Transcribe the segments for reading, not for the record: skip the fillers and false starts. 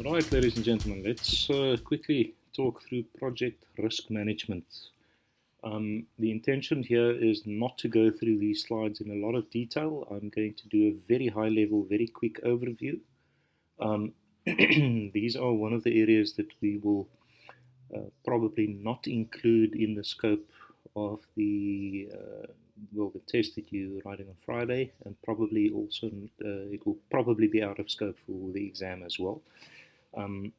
Right, ladies and gentlemen, let's quickly talk through project risk management. The intention here is not to go through these slides in a lot of detail. I'm going to do a very high level, very quick overview. These are one of the areas that we will probably not include in the scope of the test that you're writing on Friday, and probably also it will probably be out of scope for the exam as well. I'm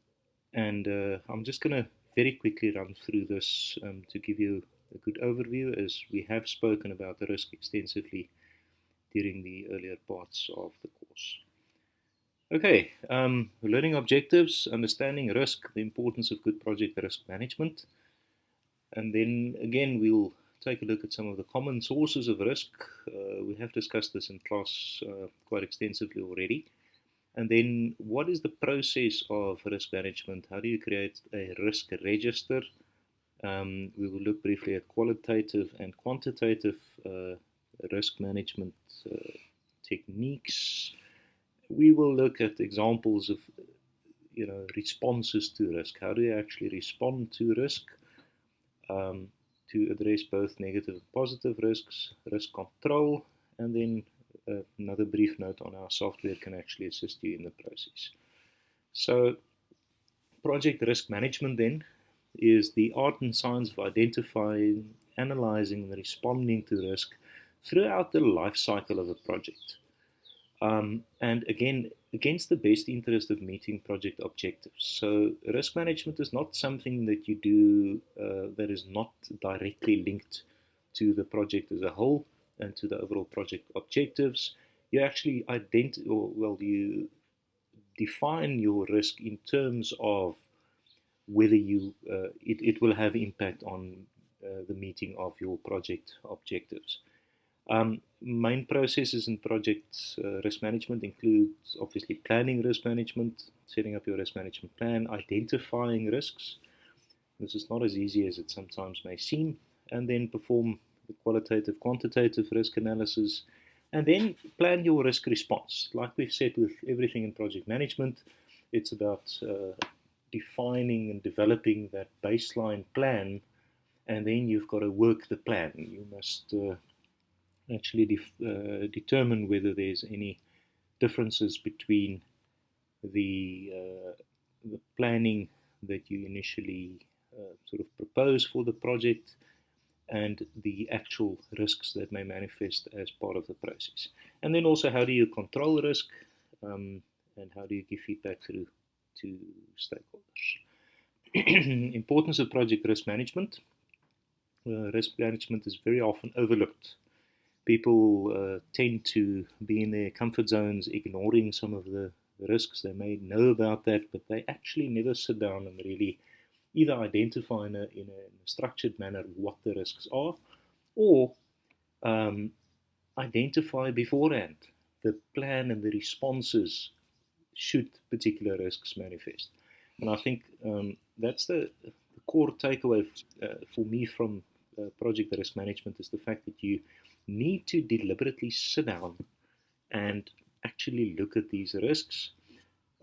just going to very quickly run through this to give you a good overview, as we have spoken about the risk extensively during the earlier parts of the course. Okay, learning objectives, understanding risk, the importance of good project risk management. And then again, we'll take a look at some of the common sources of risk. We have discussed this in class quite extensively already. And then what is the process of risk management? How do you create a risk register? We will look briefly at qualitative and quantitative risk management techniques. We will look at examples of responses to risk. How do you actually respond to risk to address both negative and positive risks, risk control, and then another brief note on how software can actually assist you in the process. So, project risk management then is the art and science of identifying, analyzing, and responding to risk throughout the life cycle of a project. And again, against the best interest of meeting project objectives. So risk management is not something that you do that is not directly linked to the project as a whole and to the overall project objectives. You actually you define your risk in terms of whether it will have impact on the meeting of your project objectives. Main processes in project risk management include obviously planning risk management, setting up your risk management plan, identifying risks. This is not as easy as it sometimes may seem, and then perform the qualitative, quantitative risk analysis, and then plan your risk response. Like we've said with everything in project management, it's about defining and developing that baseline plan, and then you've got to work the plan. You must actually determine whether there's any differences between the planning that you initially sort of propose for the project and the actual risks that may manifest as part of the process. And then also, how do you control risk, and how do you give feedback through to stakeholders? Importance of project risk management. Risk management is very often overlooked. People tend to be in their comfort zones, ignoring some of the risks. They may know about that, but they actually never sit down and really either identify in a structured manner what the risks are, or identify beforehand the plan and the responses should particular risks manifest. And I think that's the core takeaway for me from project risk management, is the fact that you need to deliberately sit down and actually look at these risks.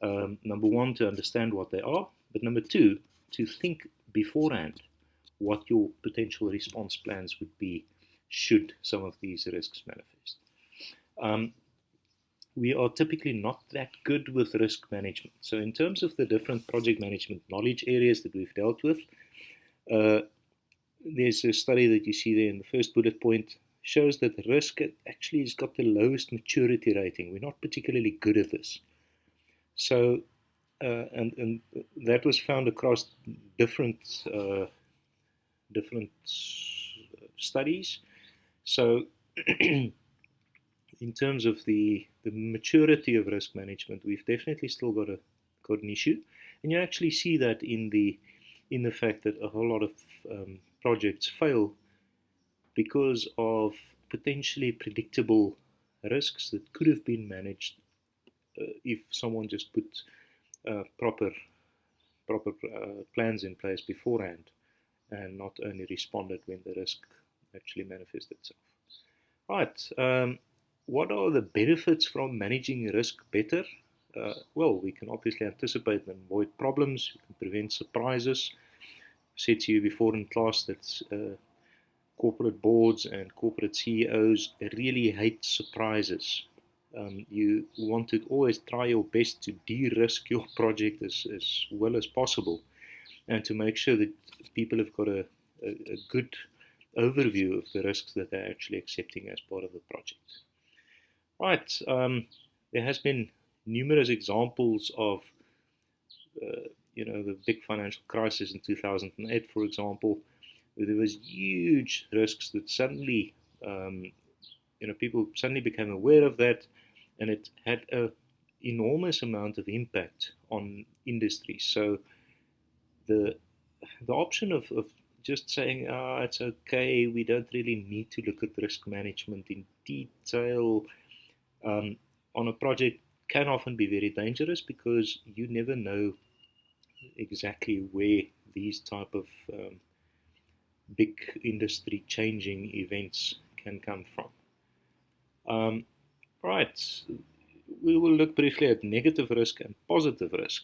Number one, to understand what they are, but number two, to think beforehand what your potential response plans would be should some of these risks manifest. We are typically not that good with risk management. So in terms of the different project management knowledge areas that we've dealt with, there's a study that you see there in the first bullet point, shows that risk actually has got the lowest maturity rating. We're not particularly good at this. So, and that was found across different studies. So, in terms of the maturity of risk management, we've definitely still got an issue, and you actually see that in the fact that a whole lot of projects fail because of potentially predictable risks that could have been managed if someone just put proper plans in place beforehand, and not only responded when the risk actually manifested itself. Right. What are the benefits from managing risk better? well, we can obviously anticipate and avoid problems, we can prevent surprises. I said to you before in class that corporate boards and corporate CEOs really hate surprises. You want to always try your best to de-risk your project as well as possible, and to make sure that people have got a good overview of the risks that they're actually accepting as part of the project. Right, there has been numerous examples of the big financial crisis in 2008, for example, where there was huge risks that suddenly people suddenly became aware of that, and it had an enormous amount of impact on industry. So the option of just saying, it's okay, we don't really need to look at risk management in detail on a project can often be very dangerous, because you never know exactly where these type of big industry changing events can come from. Right, we will look briefly at negative risk and positive risk.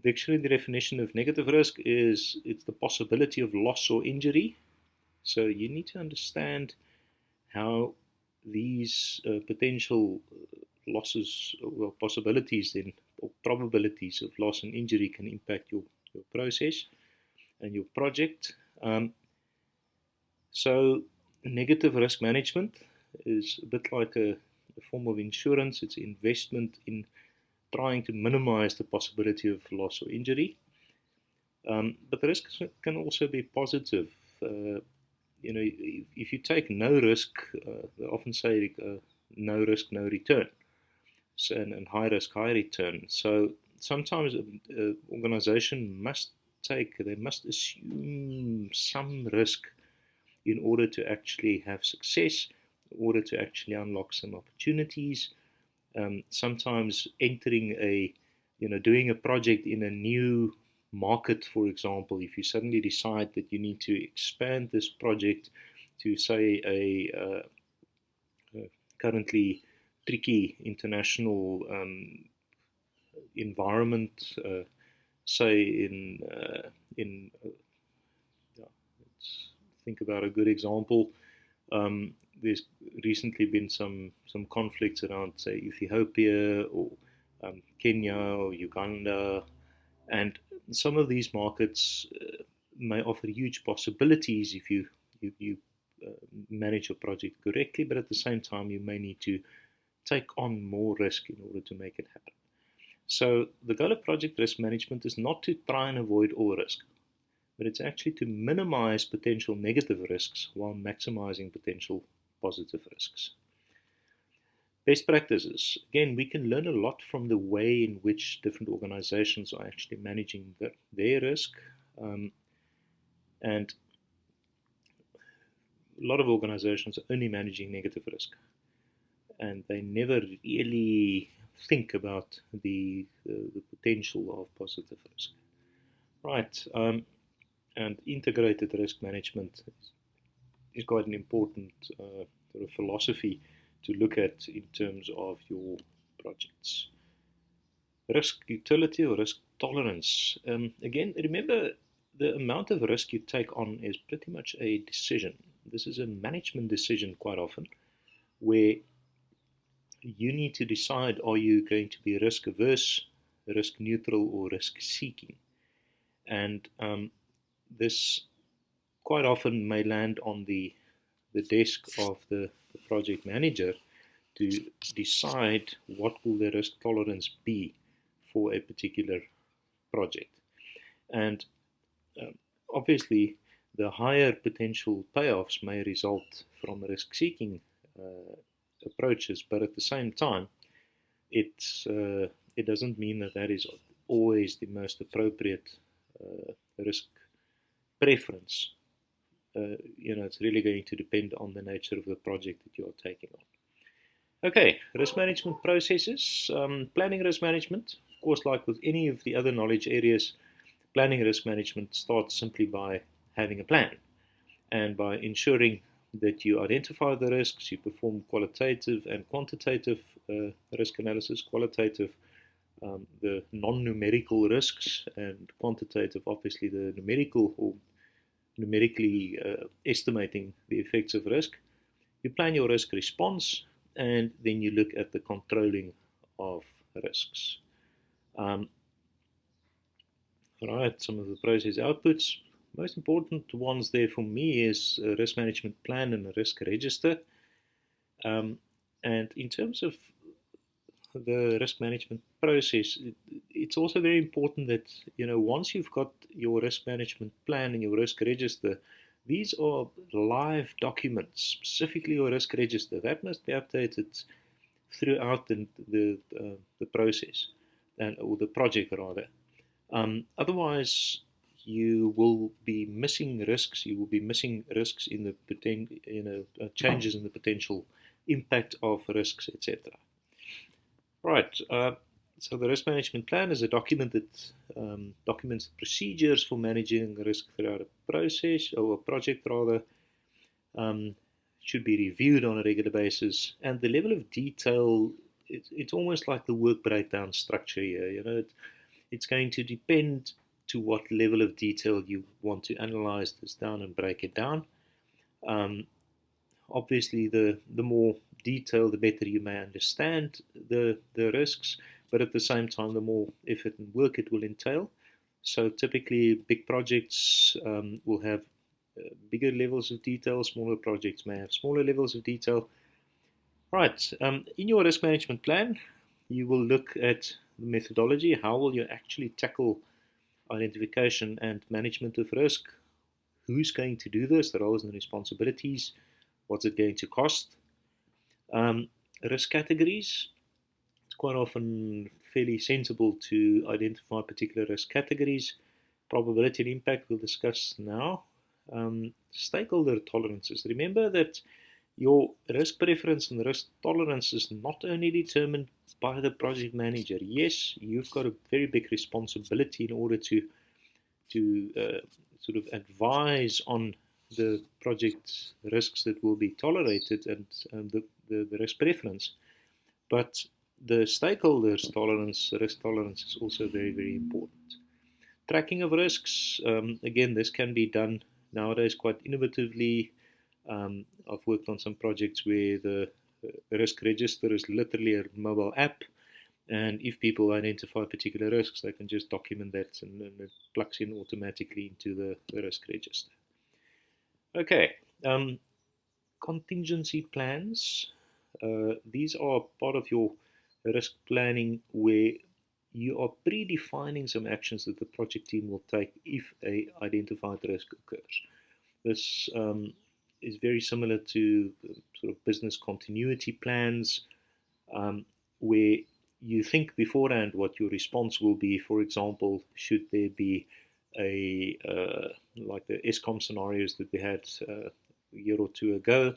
Dictionary definition of negative risk is it's the possibility of loss or injury. So you need to understand how these potential losses, well, possibilities then, or probabilities of loss and injury can impact your process and your project. So negative risk management is a bit like a form of insurance. It's investment in trying to minimize the possibility of loss or injury. But the risks can also be positive. If you take no risk, they often say no risk, no return. So, and high risk, high return. So sometimes an organization must assume some risk in order to actually have success, in order to actually unlock some opportunities. Sometimes entering doing a project in a new market, for example, if you suddenly decide that you need to expand this project to, say, a currently tricky international environment, say let's think about a good example. There's recently been some conflicts around, say, Ethiopia or Kenya or Uganda, and some of these markets may offer huge possibilities if you manage your project correctly, but at the same time you may need to take on more risk in order to make it happen. So the goal of project risk management is not to try and avoid all risk, but it's actually to minimize potential negative risks while maximizing potential positive risks. Best practices. Again, we can learn a lot from the way in which different organizations are actually managing their risk. And a lot of organizations are only managing negative risk, and they never really think about the potential of positive risk. Right. And integrated risk management is quite an important sort of philosophy to look at in terms of your projects. Risk utility or risk tolerance. Again, remember, the amount of risk you take on is pretty much a decision. This is a management decision quite often, where you need to decide, are you going to be risk averse, risk neutral, or risk seeking? And this quite often may land on the desk of the project manager to decide what will the risk tolerance be for a particular project. And obviously, the higher potential payoffs may result from risk-seeking approaches, but at the same time, it doesn't mean that is always the most appropriate risk preference. It's really going to depend on the nature of the project that you are taking on. Okay, risk management processes. Planning risk management, of course, like with any of the other knowledge areas, planning risk management starts simply by having a plan and by ensuring that you identify the risks, you perform qualitative and quantitative risk analysis. Qualitative, the non-numerical risks, and quantitative, obviously the numerical or numerically estimating the effects of risk. You plan your risk response, and then you look at the controlling of risks. Right, some of the process outputs. Most important ones there for me is a risk management plan and a risk register. And in terms of the risk management process, it's also very important that, once you've got your risk management plan and your risk register, these are live documents, specifically your risk register. That must be updated throughout the process, or the project rather. Otherwise, you will be missing risks. You will be missing risks in the changes in the potential impact of risks, etc. Right. So the risk management plan is a document that documents procedures for managing risk throughout a process, or a project rather. Should be reviewed on a regular basis, and the level of detail, it's almost like the work breakdown structure here. It's going to depend to what level of detail you want to analyze this down and break it down. Obviously, the more detail, the better you may understand the risks, but at the same time, the more effort and work it will entail. So typically, big projects will have bigger levels of detail. Smaller projects may have smaller levels of detail. Right. In your risk management plan, you will look at the methodology. How will you actually tackle identification and management of risk? Who's going to do this? The roles and responsibilities. What's it going to cost? Risk categories. It's quite often fairly sensible to identify particular risk categories. Probability and impact we'll discuss now. Stakeholder tolerances. Remember that your risk preference and risk tolerance is not only determined by the project manager. Yes, you've got a very big responsibility in order to sort of advise on the project risks that will be tolerated and the risk preference. But the stakeholders' risk tolerance is also very, very important. Tracking of risks, again, this can be done nowadays quite innovatively. I've worked on some projects where the risk register is literally a mobile app, and if people identify particular risks, they can just document that, and it plugs in automatically into the risk register. Okay, contingency plans. These are part of your risk planning where you are predefining some actions that the project team will take if a identified risk occurs. This is very similar to sort of business continuity plans, where you think beforehand what your response will be. For example, should there be like the ESCOM scenarios that we had a year or two ago,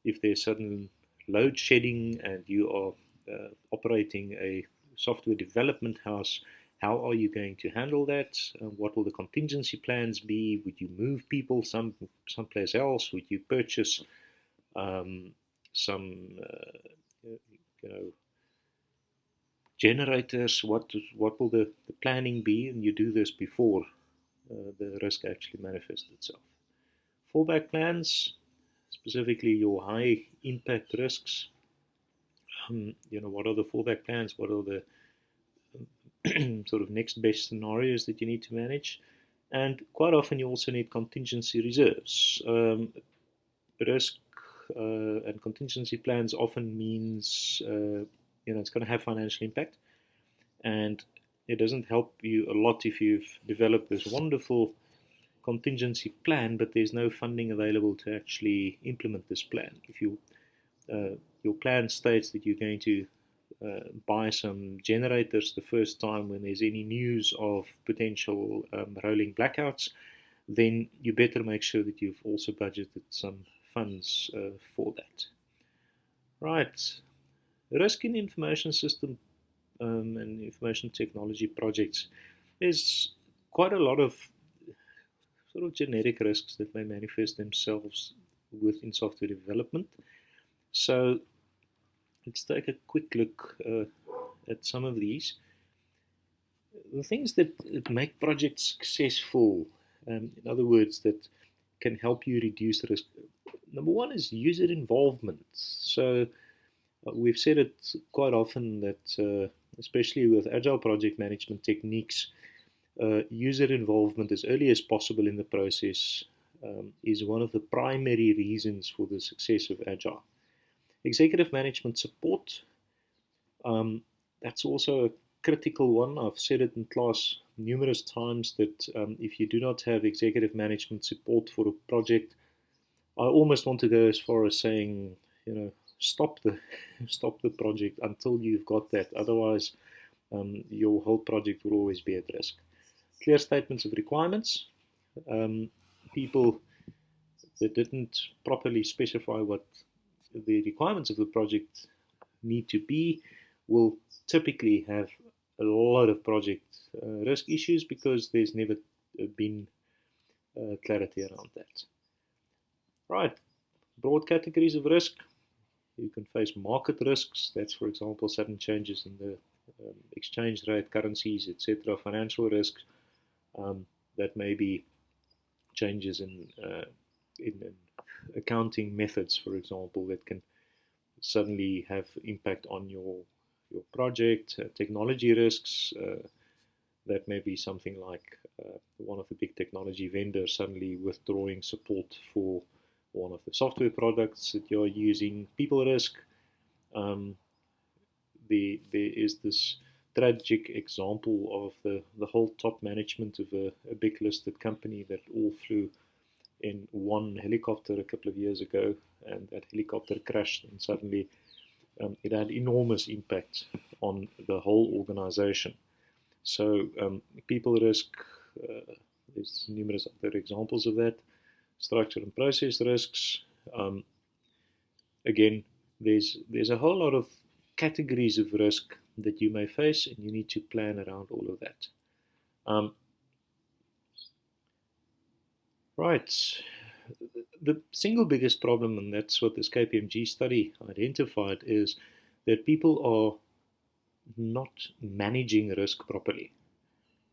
if there's sudden load shedding and you are operating a software development house, how are you going to handle that? What will the contingency plans be? Would you move people someplace else? Would you purchase some generators? What will the planning be? And you do this before the risk actually manifests itself. Fallback plans, specifically your high impact risks. What are the fallback plans? What are the sort of next best scenarios that you need to manage? And quite often you also need contingency reserves. Risk and contingency plans often means it's going to have financial impact, and it doesn't help you a lot if you've developed this wonderful contingency plan, but there's no funding available to actually implement this plan. If your plan states that you're going to buy some generators the first time when there's any news of potential rolling blackouts, then you better make sure that you've also budgeted some funds for that. Right. Risk in information system and information technology projects. There's quite a lot of sort of generic risks that may manifest themselves within software development. So let's take a quick look at some of these. The things that make projects successful, in other words, that can help you reduce risk. Number one is user involvement. So we've said it quite often that, especially with agile project management techniques, user involvement as early as possible in the process is one of the primary reasons for the success of agile. Executive management support, that's also a critical one. I've said it in class numerous times that if you do not have executive management support for a project, I almost want to go as far as saying, stop the project until you've got that. Otherwise, your whole project will always be at risk. Clear statements of requirements. People that didn't properly specify what the requirements of the project need to be will typically have a lot of project risk issues because there's never been clarity around that. Right, broad categories of risk. You can face market risks. That's, for example, sudden changes in the exchange rate, currencies, etc. Financial risks. That may be changes in accounting methods, for example, that can suddenly have impact on your project. Technology risks. That may be something like one of the big technology vendors suddenly withdrawing support for one of the software products that you're using. People risk. There is this tragic example of the whole top management of a big listed company that all flew in one helicopter a couple of years ago, and that helicopter crashed, and suddenly it had enormous impact on the whole organization. So people risk, there's numerous other examples of that. Structure and process risks. Again, there's a whole lot of categories of risk that you may face, and you need to plan around all of that. Right. The single biggest problem, and that's what this KPMG study identified, is that people are not managing risk properly.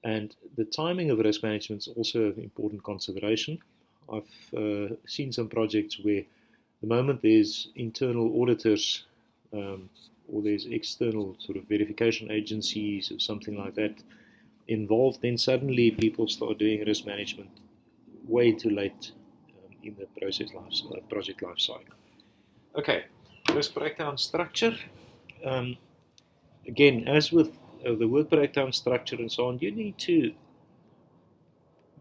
And the timing of risk management is also an important consideration. I've seen some projects where the moment there's internal auditors or there's external sort of verification agencies or something like that involved, then suddenly people start doing risk management way too late in the project life cycle. Okay, risk breakdown structure. Again, as with the work breakdown structure and so on,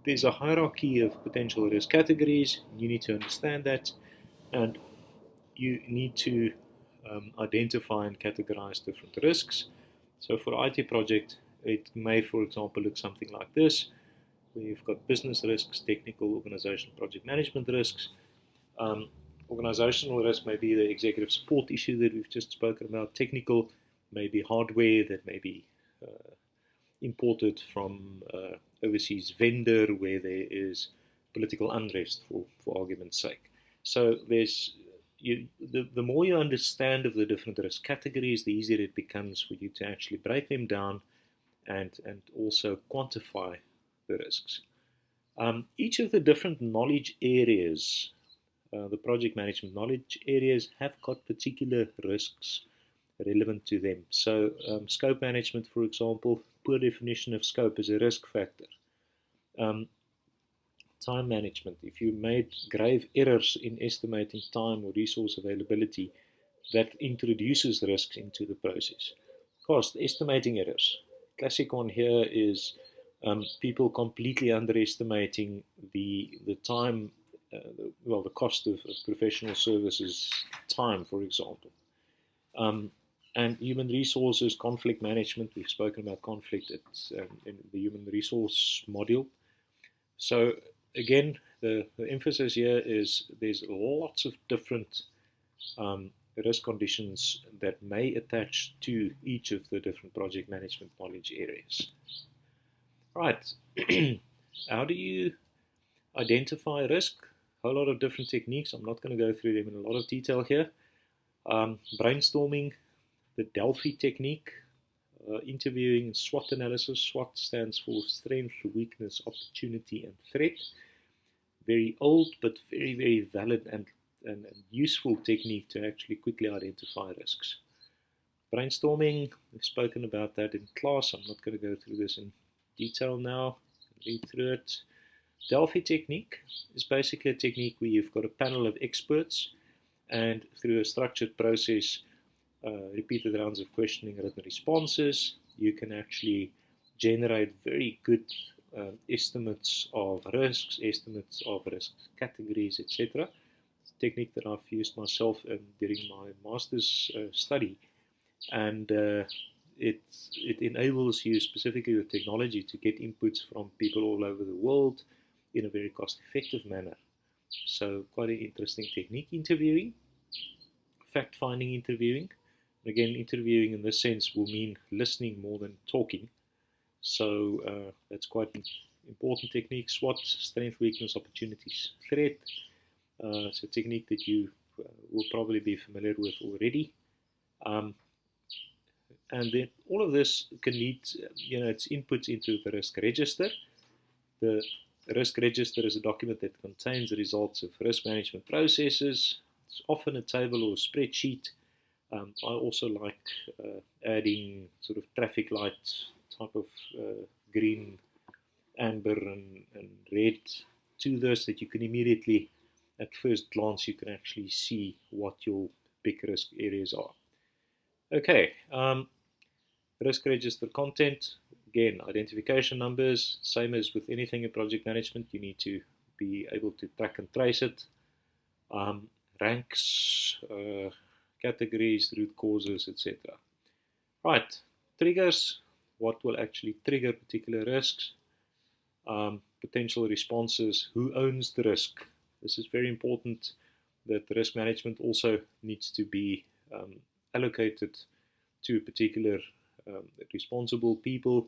there's a hierarchy of potential risk categories. You need to understand that, and you need to identify and categorize different risks. So for IT project, it may, for example, look something like this. We've got business risks, technical, organizational, project management risks. Organizational risk may be the executive support issue that we've just spoken about. Technical may be hardware that may be imported from overseas vendor where there is political unrest, for argument's sake. So the more you understand of the different risk categories, the easier it becomes for you to actually break them down and also quantify the risks. Each of the different knowledge areas, the project management knowledge areas, have got particular risks relevant to them. So scope management, for example, poor definition of scope is a risk factor. Time management, if you made grave errors in estimating time or resource availability, that introduces risks into the process. Cost, estimating errors. Classic one here is people completely underestimating the time, the cost of professional services time, for example. And human resources, conflict management. We've spoken about conflict in the human resource module. So again, the emphasis here is there's lots of different risk conditions that may attach to each of the different project management knowledge areas. Right. How do you identify risk? A whole lot of different techniques. I'm not going to go through them in a lot of detail here. Brainstorming, the Delphi Technique, interviewing SWOT analysis. SWOT stands for strength, weakness, opportunity, and threat. Very old, but very, very valid and useful technique to actually quickly identify risks. Brainstorming, we've spoken about that in class. I'm not going to go through this in detail now. Read through it. Delphi Technique is basically a technique where you've got a panel of experts, and through a structured process, repeated rounds of questioning, written responses, you can actually generate very good estimates of risks, estimates of risk categories, etc. It's a technique that I've used myself during my master's study, and it enables you, specifically with technology, to get inputs from people all over the world in a very cost-effective manner. So quite an interesting technique. Interviewing, fact-finding interviewing. Again, interviewing in this sense will mean listening more than talking. So that's quite an important technique. SWOT, strength, weakness, opportunities, threat. It's a technique that you will probably be familiar with already. And then all of this can lead, its inputs into the risk register. The risk register is a document that contains the results of risk management processes. It's often a table or a spreadsheet. I also like adding sort of traffic light type of green, amber, and red to this, that you can immediately, at first glance, you can actually see what your big risk areas are. Okay, risk register content. Again, identification numbers, same as with anything in project management, you need to be able to track and trace it. Ranks, categories, root causes, etc. Right, triggers, what will actually trigger particular risks, potential responses, who owns the risk. This is very important, that the risk management also needs to be allocated to particular responsible people.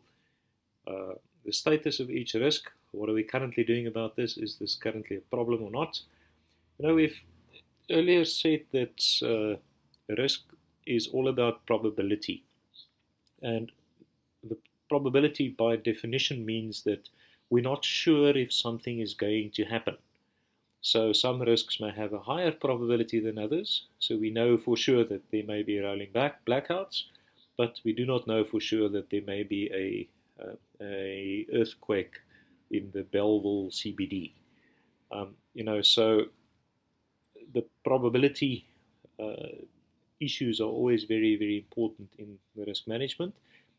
The status of each risk, what are we currently doing about this? Is this currently a problem or not? We've earlier said that risk is all about probability, and the probability by definition means that we're not sure if something is going to happen. So some risks may have a higher probability than others, so we know for sure that there may be rolling blackouts, but we do not know for sure that there may be a earthquake in the Belleville CBD. So the probability issues are always very, very important in the risk management.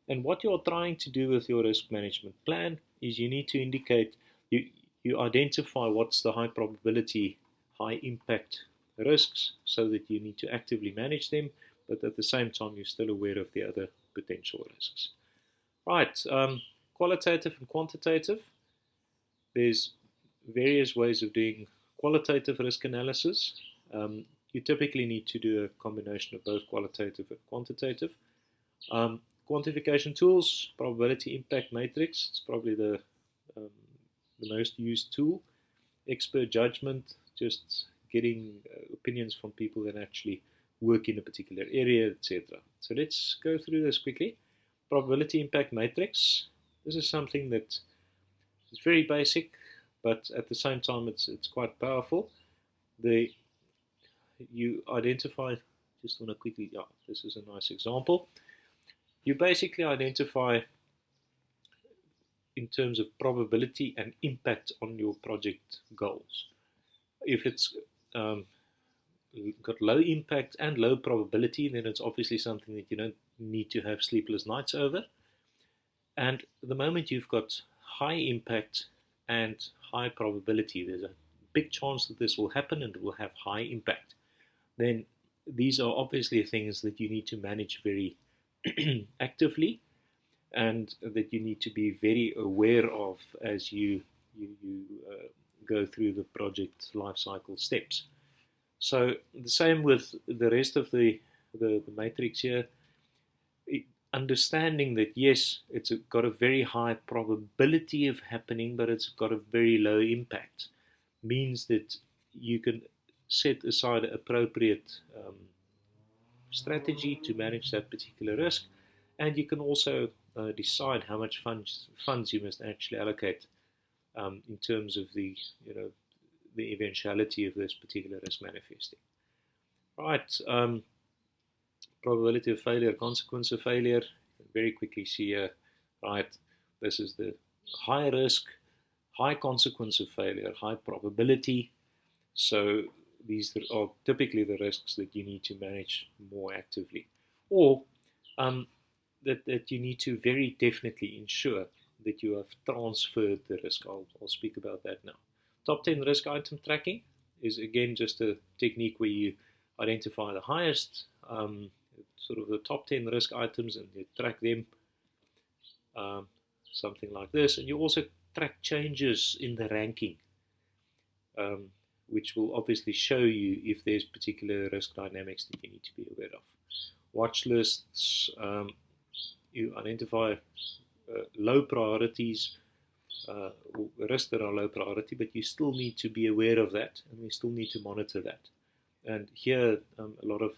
And what you're trying to do with your risk management plan is you need to indicate, you identify what's the high probability, high impact risks, so that you need to actively manage them, but at the same time you're still aware of the other potential risks. Right, qualitative and quantitative. There's various ways of doing qualitative risk analysis. You typically need to do a combination of both qualitative and quantitative. Quantification tools, probability impact matrix, it's probably the most used tool. Expert judgment, just getting opinions from people that actually work in a particular area, etc. So let's go through this quickly. Probability impact matrix. This is something that is very basic, but at the same time it's quite powerful. You identify, just want to quickly, this is a nice example. You basically identify in terms of probability and impact on your project goals. If it's got low impact and low probability, then it's obviously something that you don't need to have sleepless nights over. And the moment you've got high impact and high probability, there's a big chance that this will happen and it will have high impact. Then these are obviously things that you need to manage very actively, and that you need to be very aware of as you go through the project lifecycle steps. So the same with the rest of the matrix here. Understanding that yes, it's got a very high probability of happening, but it's got a very low impact, means that you can set aside appropriate strategy to manage that particular risk, and you can also decide how much funds you must actually allocate in terms of the the eventuality of this particular risk manifesting. Right, probability of failure, consequence of failure. Very quickly see here, right, this is the high risk, high consequence of failure, high probability. So these are typically the risks that you need to manage more actively, or that you need to very definitely ensure that you have transferred the risk. I'll speak about that now. Top 10 risk item tracking is again just a technique where you identify the highest, sort of the top 10 risk items, and you track them, something like this. And you also track changes in the ranking, which will obviously show you if there's particular risk dynamics that you need to be aware of. Watch lists, you identify low priorities, risks that are low priority, but you still need to be aware of that, and we still need to monitor that. And here, a lot of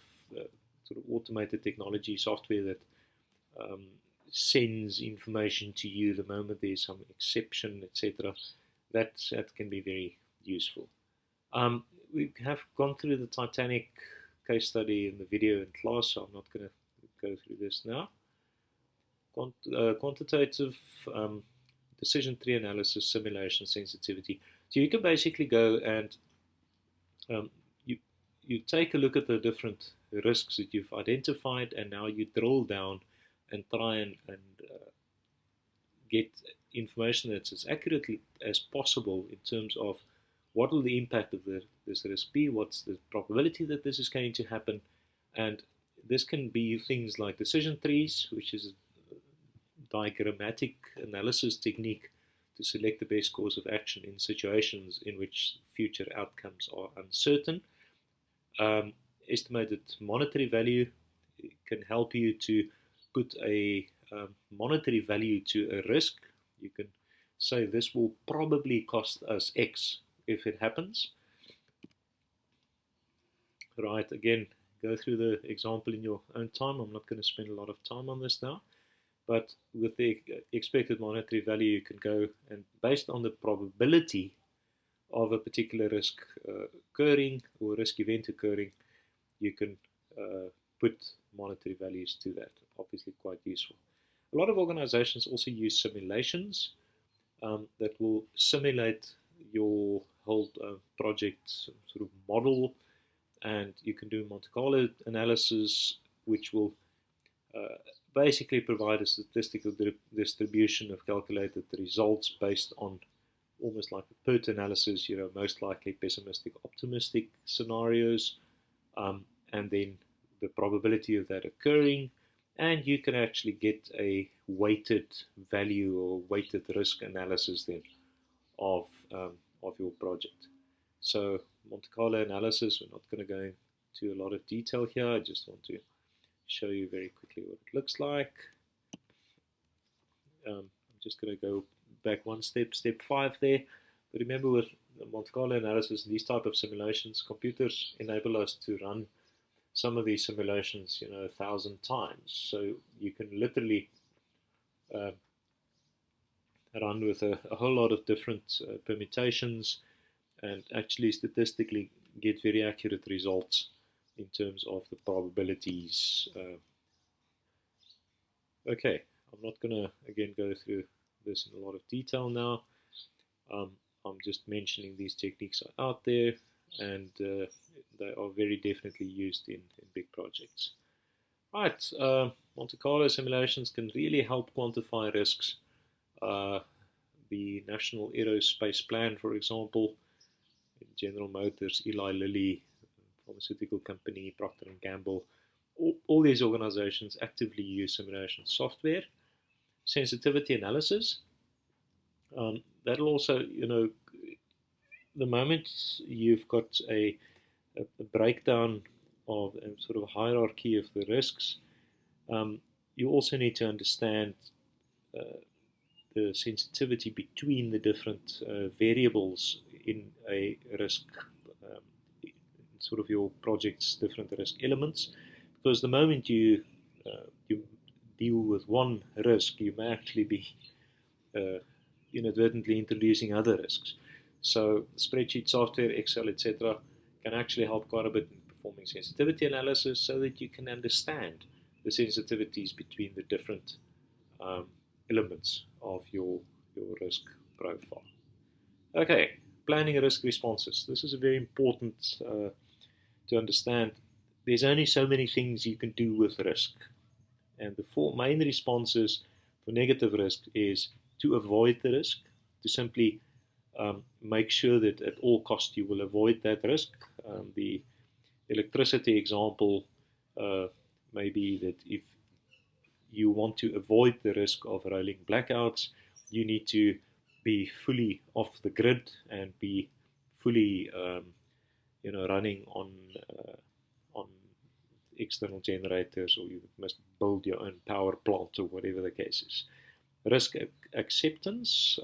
sort of automated technology software that sends information to you the moment there's some exception, etc. That can be very useful. We have gone through the Titanic case study in the video in class, so I'm not going to go through this now. Quantitative decision tree analysis, simulation, sensitivity. So you can basically go and you take a look at the different risks that you've identified, and now you drill down and try and get information that's as accurate as possible in terms of what will the impact of this risk be, what's the probability that this is going to happen. And this can be things like decision trees, which is a diagrammatic analysis technique to select the best course of action in situations in which future outcomes are uncertain. Estimated monetary value can help you to put a monetary value to a risk. You can say this will probably cost us X if it happens. Right, again, go through the example in your own time. I'm not going to spend a lot of time on this now. But with the expected monetary value, you can go and, based on the probability of a particular risk occurring or risk event occurring, you can put monetary values to that. Obviously quite useful. A lot of organizations also use simulations that will simulate your whole project sort of model, and you can do Monte Carlo analysis, which will basically provide a statistical distribution of calculated results based on almost like a PERT analysis, most likely pessimistic, optimistic scenarios, and then the probability of that occurring, and you can actually get a weighted value or weighted risk analysis then of your project. So Monte Carlo analysis, we're not going to go into a lot of detail here. I just want to show you very quickly what it looks like. I'm just going to go back one step, step 5 there. But remember, with Monte Carlo analysis and these type of simulations, computers enable us to run some of these simulations 1,000 times. So you can literally run with a whole lot of different permutations and actually statistically get very accurate results in terms of the probabilities. Okay, I'm not going to again go through this in a lot of detail now. I'm just mentioning these techniques are out there, and they are very definitely used in big projects. Right, Monte Carlo simulations can really help quantify risks. The National Aerospace Plan, for example, General Motors, Eli Lilly, pharmaceutical company, Procter & Gamble, all these organizations actively use simulation software. Sensitivity analysis, that'll also, the moment you've got a breakdown of a sort of hierarchy of the risks, you also need to understand the sensitivity between the different variables in a risk, sort of your project's different risk elements, because the moment you deal with one risk, you may actually be inadvertently introducing other risks. So spreadsheet software, Excel, etc. can actually help quite a bit in performing sensitivity analysis so that you can understand the sensitivities between the different elements of your risk profile. Okay, planning risk responses. This is very important to understand. There's only so many things you can do with risk. And the four main responses for negative risk is to avoid the risk, to simply make sure that at all costs you will avoid that risk. The electricity example may be that if you want to avoid the risk of rolling blackouts, you need to be fully off the grid and be fully running on external generators, or you must build your own power plant, or whatever the case is. Risk acceptance.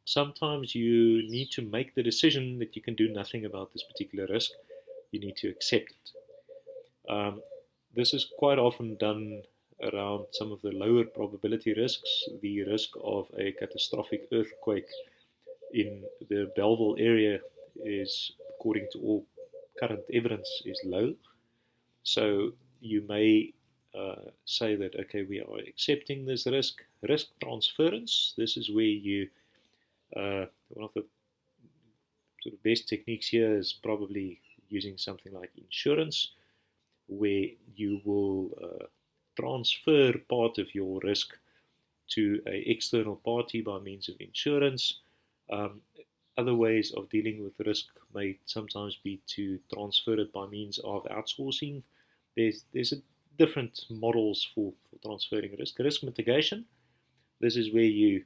Sometimes you need to make the decision that you can do nothing about this particular risk. You need to accept it. This is quite often done around some of the lower probability risks. The risk of a catastrophic earthquake in the Belleville area is, according to all current evidence, is low. So you may say that, okay, we are accepting this risk. Risk transference. This is where you, one of the sort of best techniques here is probably using something like insurance, where you will transfer part of your risk to an external party by means of insurance. Other ways of dealing with risk may sometimes be to transfer it by means of outsourcing. There's different models for transferring risk. Risk mitigation. This is where you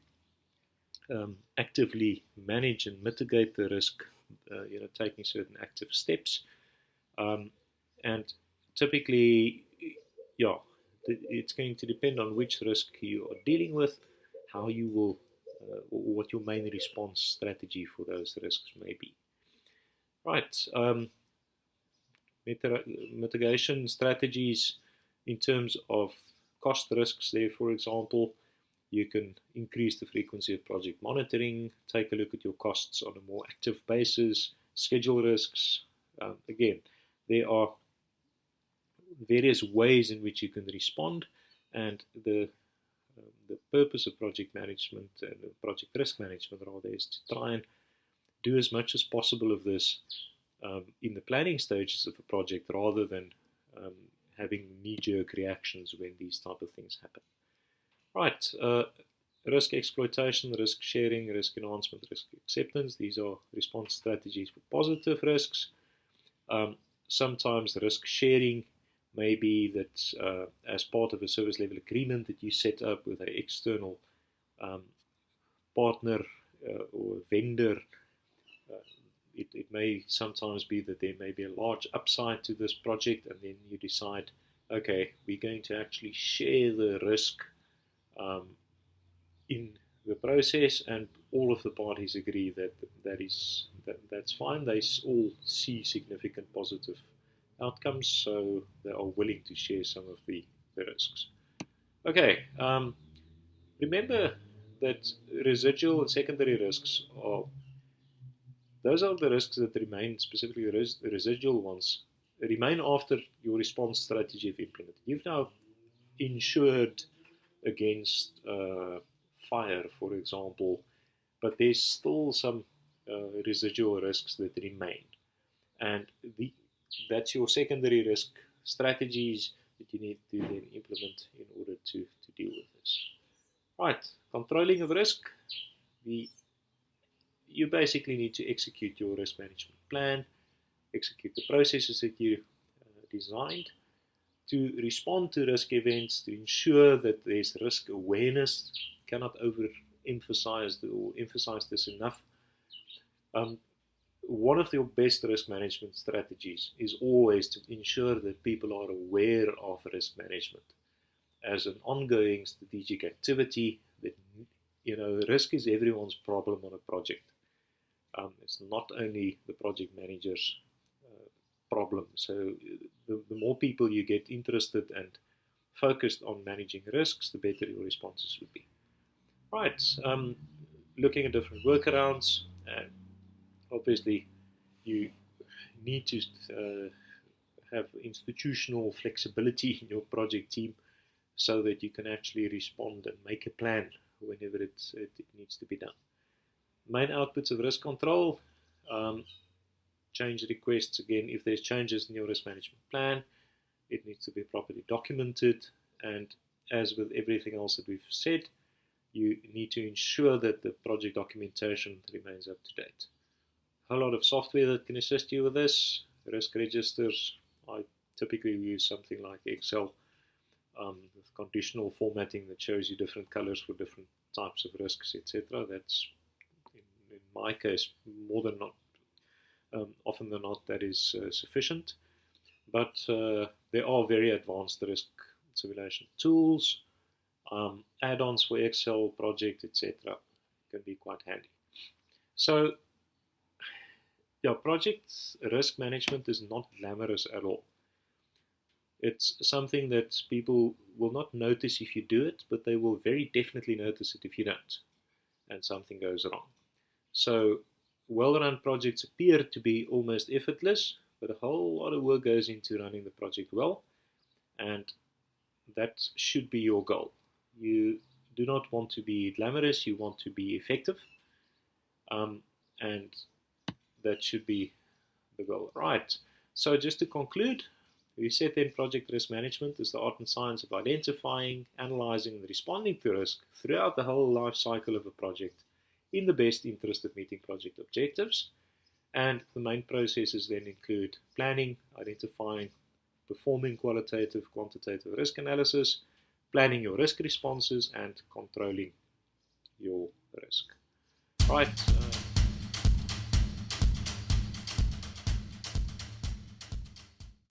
actively manage and mitigate the risk, taking certain active steps. And typically, it's going to depend on which risk you are dealing with, how you will, or what your main response strategy for those risks may be. Right. Mitigation strategies in terms of cost risks there, for example, you can increase the frequency of project monitoring, take a look at your costs on a more active basis, schedule risks. Again, there are various ways in which you can respond, and the purpose of project management and project risk management rather is to try and do as much as possible of this in the planning stages of a project, rather than having knee-jerk reactions when these type of things happen. Right, risk exploitation, risk sharing, risk enhancement, risk acceptance. These are response strategies for positive risks. Sometimes risk sharing may be that as part of a service level agreement that you set up with an external partner or vendor. It may sometimes be that there may be a large upside to this project, and then you decide, okay, we're going to actually share the risk in the process, and all of the parties agree that that's fine. They all see significant positive outcomes, so they are willing to share some of the risks. Okay, remember that residual and secondary risks those are the risks that remain, specifically the residual ones, remain after your response strategy is implemented. You've now insured against fire, for example, but there's still some residual risks that remain. And that's your secondary risk strategies that you need to then implement in order to deal with this. Right, controlling of risk. You basically need to execute your risk management plan, execute the processes that you designed to respond to risk events, to ensure that there's risk awareness. Cannot emphasize this enough. One of your best risk management strategies is always to ensure that people are aware of risk management as an ongoing strategic activity. That risk is everyone's problem on a project. It's not only the project manager's problem. So the more people you get interested and focused on managing risks, the better your responses would be. Right, looking at different workarounds, and obviously you need to have institutional flexibility in your project team so that you can actually respond and make a plan whenever it needs to be done. Main outputs of risk control, change requests. Again, if there's changes in your risk management plan, it needs to be properly documented, and as with everything else that we've said, you need to ensure that the project documentation remains up to date. A whole lot of software that can assist you with this. Risk registers, I typically use something like Excel with conditional formatting that shows you different colors for different types of risks, etc. That's, in my case, more than not, often than not, that is sufficient. But there are very advanced risk simulation tools, add-ons for Excel, project, etc. can be quite handy. So, yeah, project risk management is not glamorous at all. It's something that people will not notice if you do it, but they will very definitely notice it if you don't, and something goes wrong. So, well-run projects appear to be almost effortless, but a whole lot of work goes into running the project well, and that should be your goal. You do not want to be glamorous, you want to be effective, and that should be the goal. Right, so just to conclude, we said then project risk management is the art and science of identifying, analyzing, and responding to risk throughout the whole life cycle of a project in the best interest of meeting project objectives. And the main processes then include planning, identifying, performing qualitative, quantitative risk analysis, planning your risk responses, and controlling your risk. Right,